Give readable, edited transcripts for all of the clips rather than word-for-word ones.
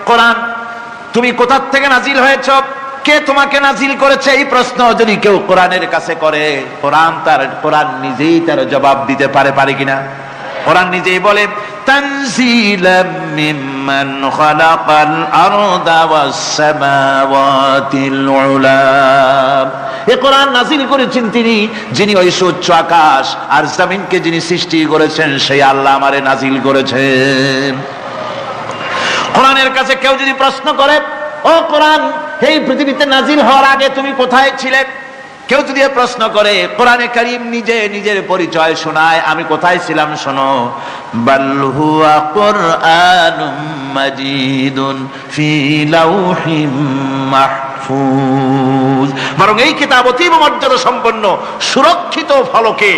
কোরআন তুমি কোথা থেকে নাজিল হয়েছো, কে তোমাকে নাজিল করেছে, এই প্রশ্ন যদি কেউ কোরআনের কাছে করে, কোরআন নিজেই তার জবাব দিতে পারে কিনা? কোরআন নিজেই বলে তানজিলাম মিম্মান খালাকাল আরদা ওয়াস সামাওয়াতিল উলা। এই কোরআন নাজিল করেছেন তিনি, যিনি ওই উচ্চ আকাশ আর জমিনকে যিনি সৃষ্টি করেছেন, সেই আল্লাহ আমারে নাজিল করেছেন। কোরআনের কাছে কেউ যদি প্রশ্ন করে, ও কোরআন, এই পৃথিবীতে নাজিল হওয়ার আগে তুমি কোথায় ছিলে? কেউ যদি প্রশ্ন করে, কোরআনে কারীম নিজে নিজের পরিচয় শোনায়, আমি কোথায় ছিলাম শোনো। বাল হুয়া কুরআনুম মাজিদুন ফি লাউহিম মাহফুজ। বরং এই কিতাব অতীব মর্যাদা সম্পন্ন, সুরক্ষিত ফলকে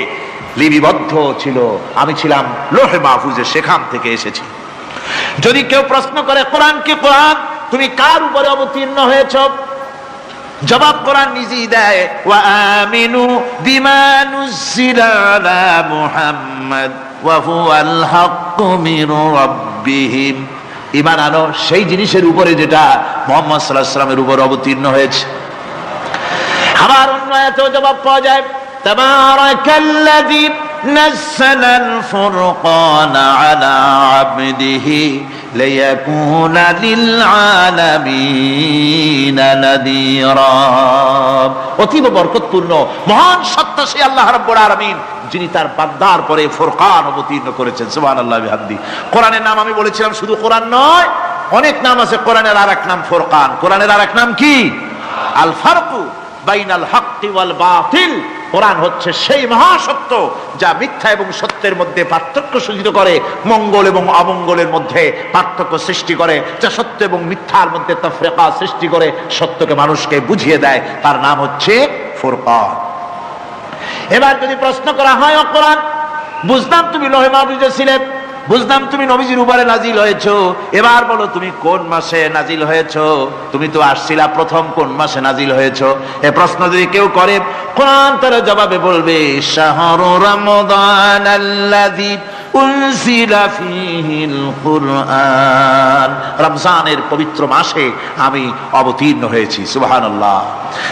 লিপিবদ্ধ ছিল, আমি ছিলাম লৌহে মাহফুজে, সেখান থেকে এসেছি। যদি কেউ প্রশ্ন করে, কোরআন কি কোরআন, তুমি কার উপরে অবতীর্ণ হয়েছ? জবাব কোরআন নিজেই দেয়, ওয়া আমিনু বিমা নুজিলা আলা মুহাম্মাদ ওয়া হুয়াল হাক্কু মির রাব্বিহিম। ঈমান আনো সেই জিনিসের উপরে যেটা মুহাম্মদ সাল্লাল্লাহু আলাইহি ওয়াসাল্লামের উপর অবতীর্ণ হয়েছে। আবার অন্য আয়াতেও জবাব পাওয়া যায়, তাবারাকাল্লাযী নাযালাল ফুরকানা আলা আবদিহি লিয়াকুনা লিল আলামিনা নাযীরা। অতীব বরকতপূর্ণ মহান সত্তা সেই আল্লাহ রাব্বুল আলামিন, যিনি তার বান্দার পরে ফুরকান অবতীর্ণ করেছেন। সুবহানাল্লাহ বিহামদি। কোরআনের নাম আমি বলেছিলাম শুধু কোরআন নয়, অনেক নাম আছে। কোরআনের আরেক নাম ফুরকান। কোরআনের আরেক নাম কি? আল ফারকু বাইনাল হাক্কি ওয়াল বাতিল। কোরআন হচ্ছে সেই মহাসত্য যা মিথ্যা এবং সত্যের মধ্যে পার্থক্য সূচিত করে, মঙ্গল এবং অমঙ্গলের মধ্যে পার্থক্য সৃষ্টি করে, যা সত্য এবং মিথ্যার মধ্যে তাফরিকা সৃষ্টি করে, সত্যকে মানুষকে বুঝিয়ে দেয়, তার নাম হচ্ছে ফুরকান। এবার যদি প্রশ্ন করা হয়, ও কোরআন, বুঝলাম তুমি লৌহে মাহফুজে ছিলে, বুঝলাম তুমি নবীজির উপরে নাজিল হয়েছো, এবার বলো তুমি কোন মাসে নাজিল হয়েছো? তুমি তো আসছিলা প্রথম কোন মাসে নাজিল হয়েছো? এ প্রশ্ন যদি কেউ করে, কোরআন তার জবাবে বলবে, শাহরু রমাদান আল্লাযী উনজিলা ফীহিল কুরআন। রমজানের পবিত্র মাসে আমি অবতীর্ণ হয়েছি। সুবহানাল্লাহ।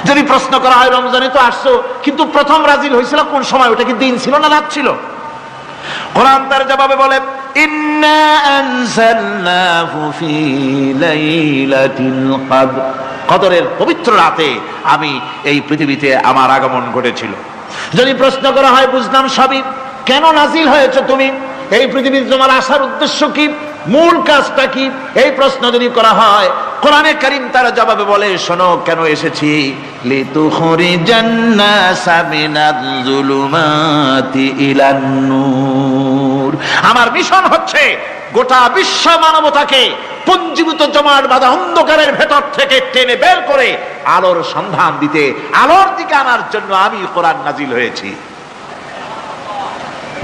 যদি প্রশ্ন করা হয়, রমজানে তো আসছো, কিন্তু প্রথম নাজিল হয়েছিল কোন সময়? ওটা কি দিন ছিল না রাত ছিল? কোরআন তার জবাবে বলে, ইন্না আনজালনাহু ফি লাইলাতিল কদর। কদরের পবিত্র রাতে আমি এই পৃথিবীতে আমার আগমন ঘটেছিল। যদি প্রশ্ন করা হয়, বুঝলাম সবই, কেন নাজিল হয়েছে তুমি? এই পৃথিবীতে তোমার আসার উদ্দেশ্য কি, মূল কাজটা কি? এই প্রশ্ন যদি করা হয়, কোরআনে কারীম তার জবাবে বলে, শোনো কেন এসেছি। লিতুখরিজান নাসা মিনাজ যুলুমাতি ইলান নূর। আমার মিশন হচ্ছে গোটা বিশ্ব মানবতাকে পঞ্জীভূত জমাট বাঁধা অন্ধকারের ভেতর থেকে টেনে বের করে আলোর সন্ধান দিতে, আলোর দিকে আনার জন্য আমি কোরআন নাজিল হয়েছি।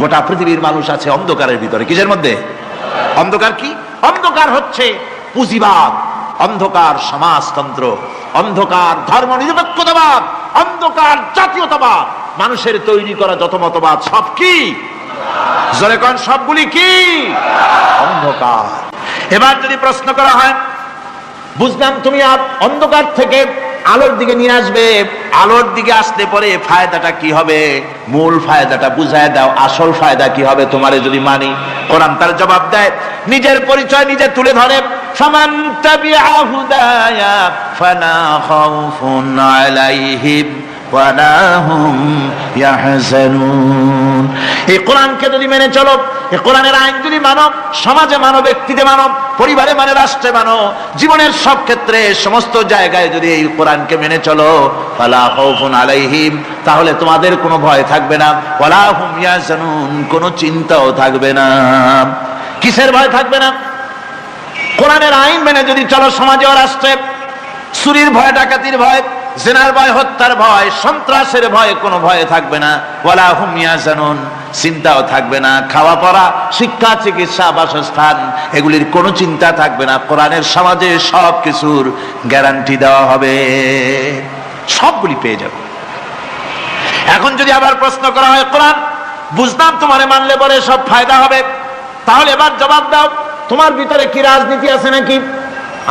গোটা পৃথিবীর মানুষ আছে অন্ধকারের ভিতরে। কিসের মধ্যে? অন্ধকার কি? অন্ধকার হচ্ছে পুঁজিবাদ, অন্ধকার সমাজতন্ত্র, অন্ধকার ধর্ম নিরপেক্ষতাবাদ, অন্ধকার জাতীয়তাবাদ। মানুষের তৈরি করা যত মতবাদ সব কি? জোরে কোন, সবগুলি কি? অন্ধকার। এবার যদি প্রশ্ন করা হয়, বুঝলাম তুমি অন্ধকার থেকে আলোর দিকে নিয়ে আসবে, আলোর দিকে আসতে পরে ফায়দাটা কি হবে? মূল ফায়দাটা বুঝায় দাও, আসল ফায়দা কি হবে তোমারে যদি মানি? কোরআন তার জবাব দেয়, নিজের পরিচয় নিজে তুলে ধরে, ফামান তাবিআ হুদায়া ফালা খাউফুন আলাইহিম ওয়ালা হুম ইয়াহজানুন। এই কোরআনকে যদি মেনে চলো, এই কোরআনের আইন যদি মানো, সমাজে মানো, ব্যক্তিতে মানো, পরিবারে মানে, রাষ্ট্রে মানো, জীবনের সব ক্ষেত্রে সমস্ত জায়গায় যদি এই কোরআনকে মেনে চলো, ফালা খাউফুন আলাইহিম, তাহলে তোমাদের কোনো ভয় থাকবে না, ওয়ালা হুম ইয়াহজানুন, কোনো চিন্তাও থাকবে না। কিসের ভয় থাকবে না? কোরআনের আইন মেনে যদি চলো সমাজে ও রাষ্ট্রে, চুরির ভয়, ডাকাতির ভয়, জিনার ভয়, হত্যার ভয়, সন্ত্রাসের ভয়, কোনো ভয় থাকবে না। ওয়ালা হুম ইয়াহজানুন, চিন্তাও থাকবে না। খাওয়া পড়া, শিক্ষা, চিকিৎসা, বাসস্থান, এগুলির কোনো চিন্তা থাকবে না। কোরআনের সমাজে সব কিছুর গ্যারান্টি দেওয়া হবে, সবগুলি পেয়ে যাবে। এখন যদি আবার প্রশ্ন করা হয়, কোরআন বুঝলাম তোমারে মানলে পরে সব ফায়দা হবে, তাহলে এবার জবাব দাও, তোমার ভিতরে কি রাজনীতি আছে নাকি?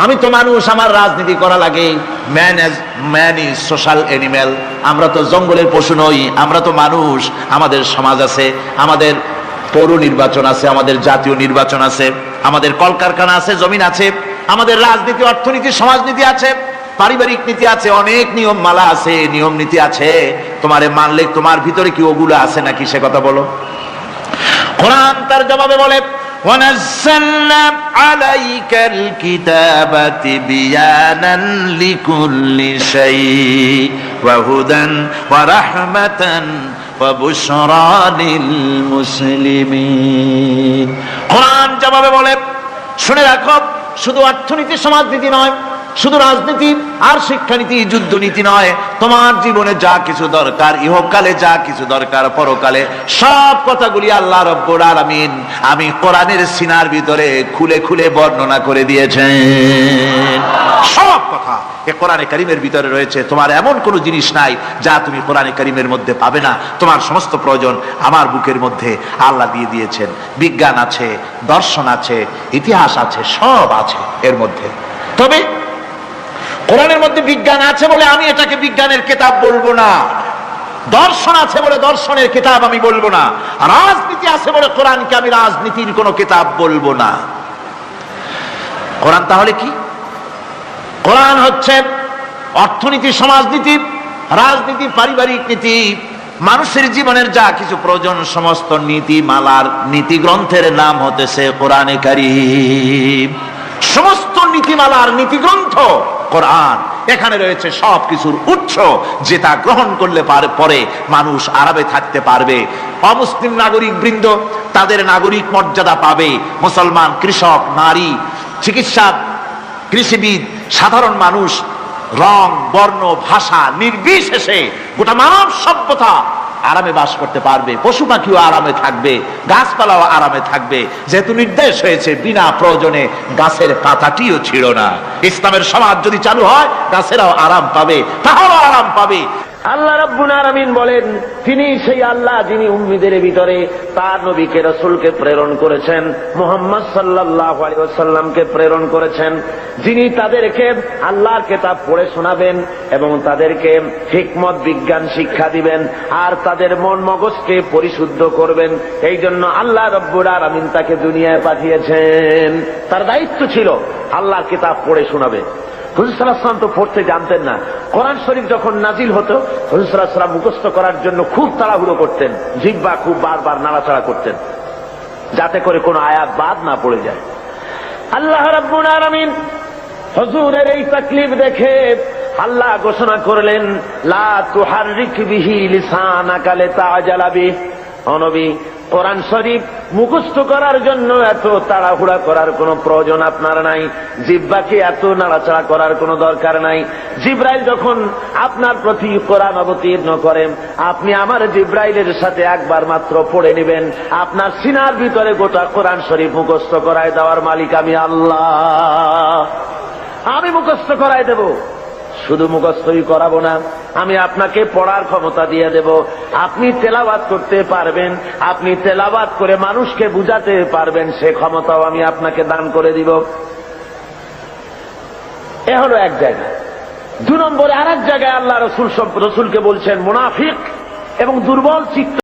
আমি তো মানুষ, আমার রাজনীতি করা লাগে। Man is social animal. আমরা তো জঙ্গলের পশু নই, আমরা তো মানুষ। আমাদের সমাজ আছে, আমাদের পৌর নির্বাচন আছে, আমাদের জাতীয় নির্বাচন আছে, আমাদের কলকারখানা আছে, জমিন আছে, আমাদের রাজনীতি, অর্থনীতি, সমাজনীতি আছে, পারিবারিক নীতি আছে, অনেক নিয়ম মালা আছে, নিয়ম নীতি আছে। তোমারে মানলে তোমার ভিতরে কি ওগুলো আছে নাকি, সে কথা বলো। কোরআন তার জবাবে বলে, وَنَزَّلْنَا عَلَيْكَ الْكِتَابَ تِبْيَانًا لِكُلِّ شَيْءٍ وَهُدًى وَرَحْمَةً وَبُشْرَى لِلْمُسْلِمِينَ। কোরআন জবাবে বলে, শুনে রাখো, শুধু অর্থনীতি সমাজনীতি নয়, শুধু রাজনীতি আর শিক্ষানীতি যুদ্ধনীতি নয়, তোমার জীবনে যা কিছু দরকার, ইহকালে যা কিছু দরকার, পরকালে সব কথাগুলি আল্লাহ রব্বুল আলামিন আমি কোরআনের সিনার ভিতরে খুলে খুলে বর্ণনা করে দিয়েছেন। সব কথা এ কোরআনে কারীমের ভিতরে রয়েছে। তোমার এমন কোন জিনিস নাই যা তুমি কোরআনে কারীমের মধ্যে পাবে না। তোমার সমস্ত প্রয়োজন আমার বুকের মধ্যে আল্লাহ দিয়ে দিয়েছেন। বিজ্ঞান আছে, দর্শন আছে, ইতিহাস আছে, সব আছে এর মধ্যে। তবে কোরআনের মধ্যে বিজ্ঞান আছে বলে আমি এটাকে বিজ্ঞানের কিতাব বলবো না, দর্শন আছে বলে দর্শনের কিতাব আমি বলবো না, রাজনীতি আছে বলে কোরআনকে আমি রাজনীতির কোন কিতাব বলবো না। কোরআন তাহলে কি? কোরআন হচ্ছে অর্থনীতি, সমাজনীতি, রাজনীতি, পারিবারিক নীতি, মানুষের জীবনের যা কিছু প্রয়োজন, সমস্ত নীতি মালার নীতি গ্রন্থের নাম হতেছে কোরআনে কারীম। সমস্ত নীতিমালার নীতি গ্রন্থ কোরআন। এখানে রয়েছে সব কিছুর উৎস, যেটা গ্রহণ করলে পরে মানুষ আরামে থাকতে পারবে। অমুসলিম নাগরিক বৃন্দ তাদের নাগরিক মর্যাদা পাবে। মুসলমান, কৃষক, নারী, চিকিৎসা, কৃষিবিদ, সাধারণ মানুষ, রং, বর্ণ, ভাষা নির্বিশেষে গোটা মানব সভ্যতা আরামে বাস করতে পারবে। পশু পাখিও আরামে থাকবে, গাছপালাও আরামে থাকবে, যেহেতু নির্দেশ হয়েছে বিনা প্রয়োজনে গাছের পাতাটিও ছিঁড়ো না। ইসলামের সমাজ যদি চালু হয়, গাছেরাও আরাম পাবে, তাহলেও আরাম পাবে। আল্লাহ রাব্বুল আলামিন বলেন, তিনি সেই আল্লাহ যিনি উম্মীদের ভিতরে তার নবীকে রাসূলকে প্রেরণ করেছেন, মুহাম্মদ সাল্লাল্লাহু আলাইহি ওয়াসাল্লামকে প্রেরণ করেছেন, যিনি তাদেরকে আল্লাহর কিতাব পড়ে শোনাবেন এবং তাদেরকে হিকমত, বিজ্ঞান শিক্ষা দিবেন আর তাদের মন মগজকে পরিশুদ্ধ করবেন। এই জন্য আল্লাহ রাব্বুল আলামিন তাকে দুনিয়ায় পাঠিয়েছেন। তার দায়িত্ব ছিল আল্লাহর কিতাব পড়ে শোনাবে। হুজুর সাল্লাল্লাহু আলাইহি ওয়াসাল্লাম তো পড়তে জানতেন না। কোরআন শরীফ যখন নাজিল হতো, হুজুর সাল্লাল্লাহু আলাইহি ওয়াসাল্লাম মুখস্থ করার জন্য খুব তাড়াহুড়ো করতেন, জিহ্বা খুব বারবার নাড়াচাড়া করতেন, যাতে করে কোনো আয়াত বাদ না পড়ে যায়। আল্লাহ রাব্বুল আলামিন হুজুরের এই তাকলিফ দেখে আল্লাহ ঘোষণা করলেন, লা তুহাররিক বিহি লিসানাকা লিতাআজালা বিহি। ও নবী, কোরআন শরীফ মুখস্থ করার জন্য এত তাড়াহুড়া করার কোনো প্রয়োজন আপনার নাই, জিহ্বাকে এত নাড়াচাড়া করার কোনো দরকার নাই। জিবরাইল যখন আপনার প্রতি কোরআন অবতীর্ণ করেন, আপনি আমার জিবরাইলের সাথে একবার মাত্র পড়ে নেবেন, আপনার সিনার ভিতরে গোটা কোরআন শরীফ মুখস্থ করায় দেওয়ার মালিক আমি আল্লাহ। আমি মুখস্থ করায় দেব। শুধু মুখস্থই করাবো না, আমি আপনাকে পড়ার ক্ষমতা দিয়ে দেব। আপনি তেলাওয়াত করতে পারবেন, আপনি তেলাওয়াত করে মানুষকে বুঝাতে পারবেন, সে ক্ষমতাও আমি আপনাকে দান করে দিব। এ হলো এক জায়গা। 2 নম্বরে আর এক জায়গায় আল্লাহ রসুলকে বলছেন, মুনাফিক এবং দুর্বল চিত্ত